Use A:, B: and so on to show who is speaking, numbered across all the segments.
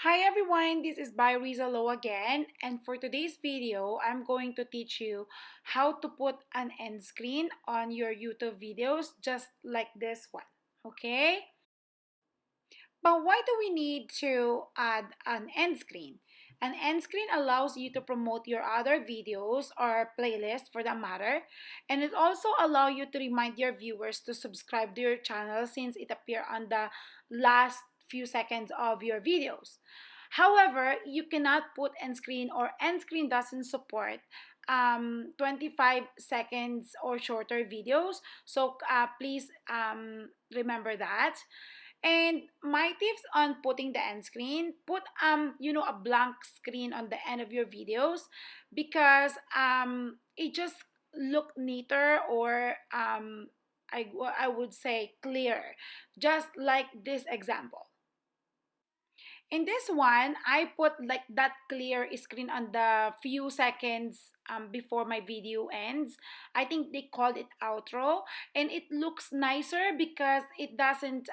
A: Hi everyone, this is by Riza Low again, and for today's video, I'm going to teach you how to put an end screen on your YouTube videos just like this one, okay? But why do we need to add an end screen? An end screen allows you to promote your other videos or playlists for that matter, and it also allows you to remind your viewers to subscribe to your channel since it appears on the last few seconds of your videos. However, you cannot put end screen or end screen doesn't support 25 seconds or shorter videos. So please remember that. And my tips on putting the end screen, put a blank screen on the end of your videos because it just look neater or I would say clearer, just like this example. In this one, I put like that clear screen on the few seconds before my video ends. I think they called it outro, and it looks nicer because it doesn't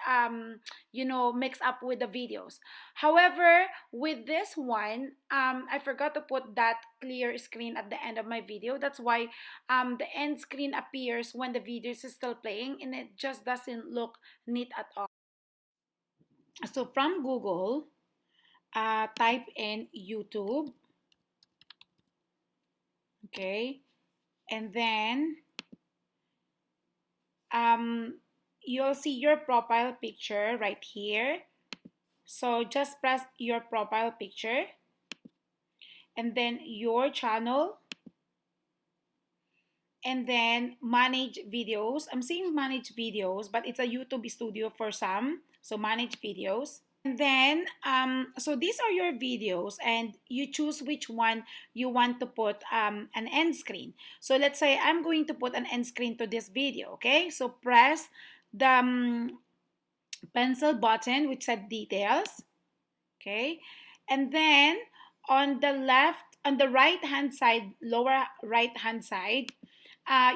A: mix up with the videos. However, with this one, I forgot to put that clear screen at the end of my video. That's why the end screen appears when the video is still playing, and it just doesn't look neat at all. So from Google, type in YouTube, okay, and then um, you'll see your profile picture right here. So just press your profile picture and then your channel and then manage videos. I'm saying manage videos, but it's a YouTube studio for some. So manage videos. And then, so these are your videos, and you choose which one you want to put an end screen. So let's say I'm going to put an end screen to this video, okay? So press the pencil button which said details, okay? And then on the right hand side, lower right hand side,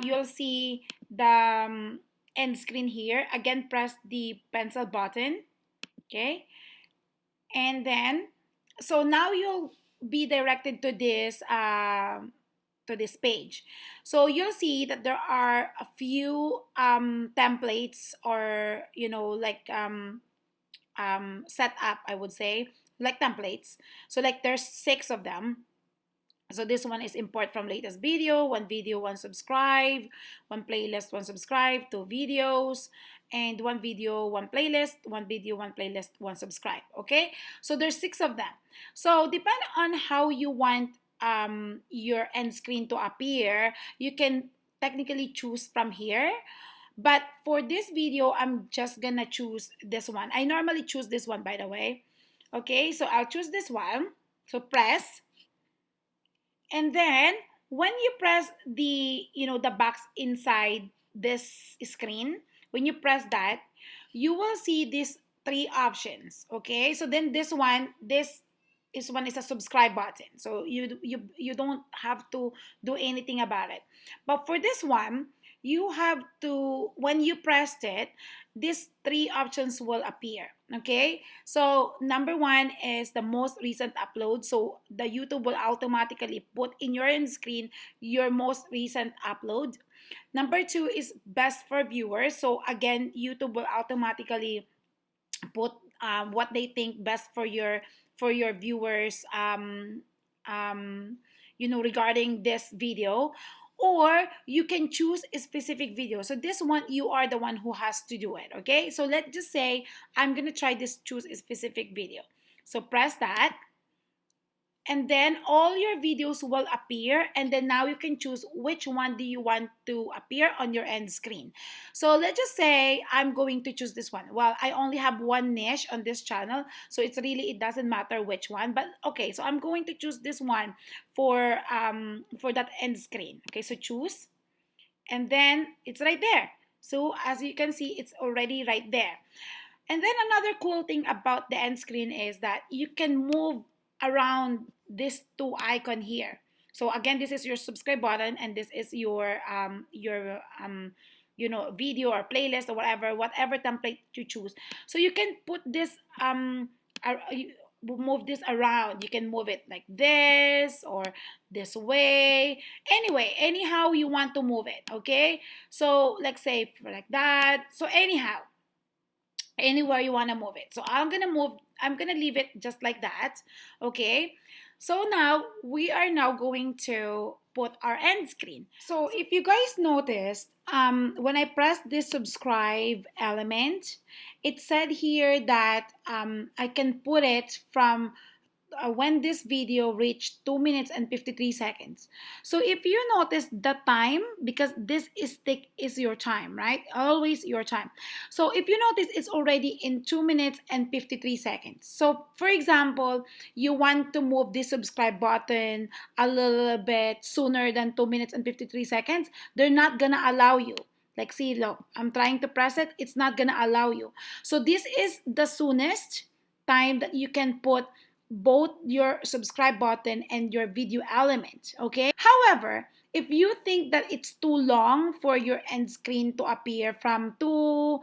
A: you'll see the end screen here. Again, press the pencil button, okay? And then so now you'll be directed to this page. So you'll see that there are a few templates or set up, I would say, like templates. So like there's 6 of them. So this one is import from latest video, one subscribe, one playlist, one subscribe, 2 videos, and one video, one playlist, one video, one playlist, one subscribe. Okay, so there's 6 of them. So depending on how you want your end screen to appear, you can technically choose from here. But for this video, I'm just gonna choose this one. I normally choose this one, by the way. Okay, so I'll choose this one. So press, and then when you press the box inside this screen, when you press that, you will see these 3 options. Okay, so then this one is a subscribe button. So you don't have to do anything about it. But for this one, you have to, when you pressed it, these 3 options will appear. Okay, so number 1 is the most recent upload. So the YouTube will automatically put in your end screen your most recent upload. Number 2 is best for viewers. So again, YouTube will automatically put what they think best for your viewers, regarding this video. Or you can choose a specific video. So this one, you are the one who has to do it. Okay, so let's just say I'm gonna try this, choose a specific video. So press that, and then all your videos will appear, and then now you can choose which one do you want to appear on your end screen. So let's just say I'm going to choose this one. Well, I only have one niche on this channel, so it doesn't matter which one. But okay, so I'm going to choose this one for that end screen. Okay, so choose, and then it's right there. So as you can see, it's already right there. And then another cool thing about the end screen is that you can move around this 2 icon here. So again, this is your subscribe button, and this is your video or playlist or whatever template you choose. So you can put this move this around. You can move it like this or this way. Anyway, anyhow you want to move it, okay? So let's say like that. So anyhow, anywhere you want to move it. So I'm gonna leave it just like that, okay? So now we are now going to put our end screen. So if you guys noticed, when I pressed this subscribe element, it said here that I can put it from when this video reached 2 minutes and 53 seconds. So if you notice the time, because this is tick is your time, right? Always your time. So if you notice, it's already in 2 minutes and 53 seconds. So for example, you want to move the subscribe button a little bit sooner than 2 minutes and 53 seconds, they're not gonna allow you. Like, see, look, I'm trying to press it, it's not gonna allow you. So this is the soonest time that you can put both your subscribe button and your video element, okay? However, if you think that it's too long for your end screen to appear from 2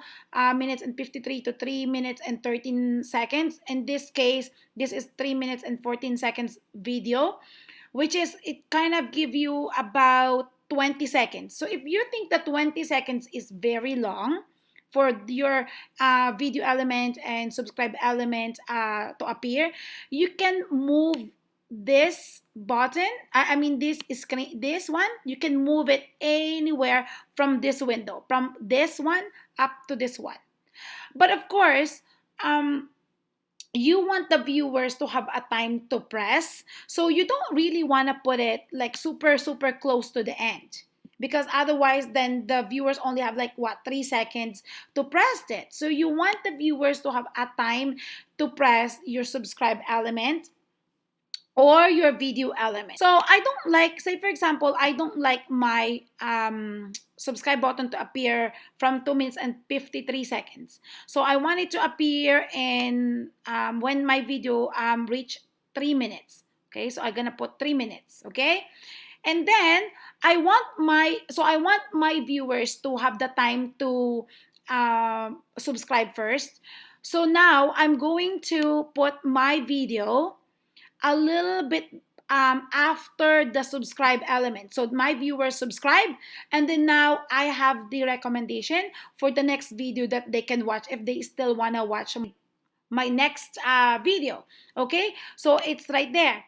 A: minutes and 53 to 3 minutes and 13 seconds, in this case, this is 3 minutes and 14 seconds video, which is, it kind of give you about 20 seconds. So if you think that 20 seconds is very long for your video element and subscribe element to appear, you can move this button, I mean this screen, this one, you can move it anywhere from this window, from this one up to this one. But of course, you want the viewers to have a time to press, so you don't really want to put it like super close to the end, because otherwise then the viewers only have like what, 3 seconds to press it. So you want the viewers to have a time to press your subscribe element or your video element. So I don't like, say for example, I don't like my subscribe button to appear from 2 minutes and 53 seconds. So I want it to appear in when my video reach 3 minutes. Okay, so I'm gonna put 3 minutes, okay? And then I want my viewers to have the time to subscribe first. So now I'm going to put my video a little bit after the subscribe element. So my viewers subscribe, and then now I have the recommendation for the next video that they can watch if they still want to watch my next video. Okay, so it's right there.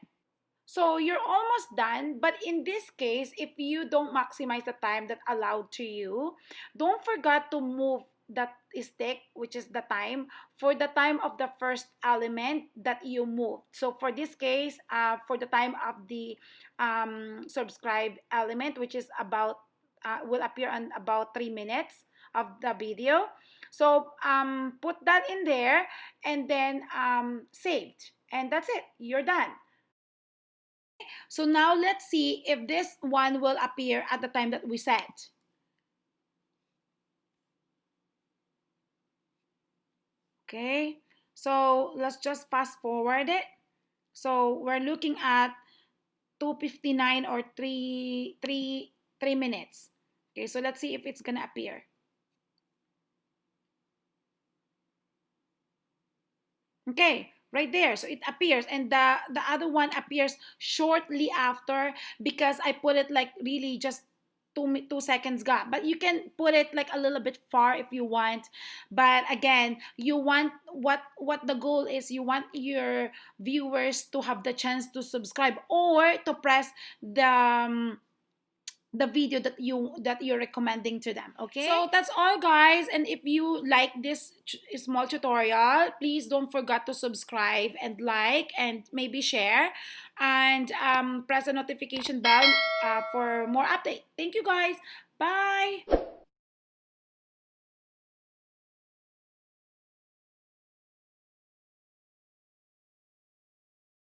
A: So you're almost done, but in this case, if you don't maximize the time that allowed to you, don't forget to move that stick, which is the time, for the time of the first element that you moved. So for this case, for the time of the subscribe element, which is about, will appear on about 3 minutes of the video. So put that in there and then saved. And that's it. You're done. So now let's see if this one will appear at the time that we set. Okay, so let's just fast forward it. So we're looking at 2:59 or 3 minutes. Okay, so let's see if it's gonna appear. Okay, right there. So it appears, and the other one appears shortly after, because I put it like really just 2 seconds gap. But you can put it like a little bit far if you want. But again, you want what the goal is. You want your viewers to have the chance to subscribe or to press the video that you're recommending to them. Okay, so that's all, guys. And if you like this small tutorial, please don't forget to subscribe and like and maybe share, and press the notification bell for more update. Thank you, guys. Bye.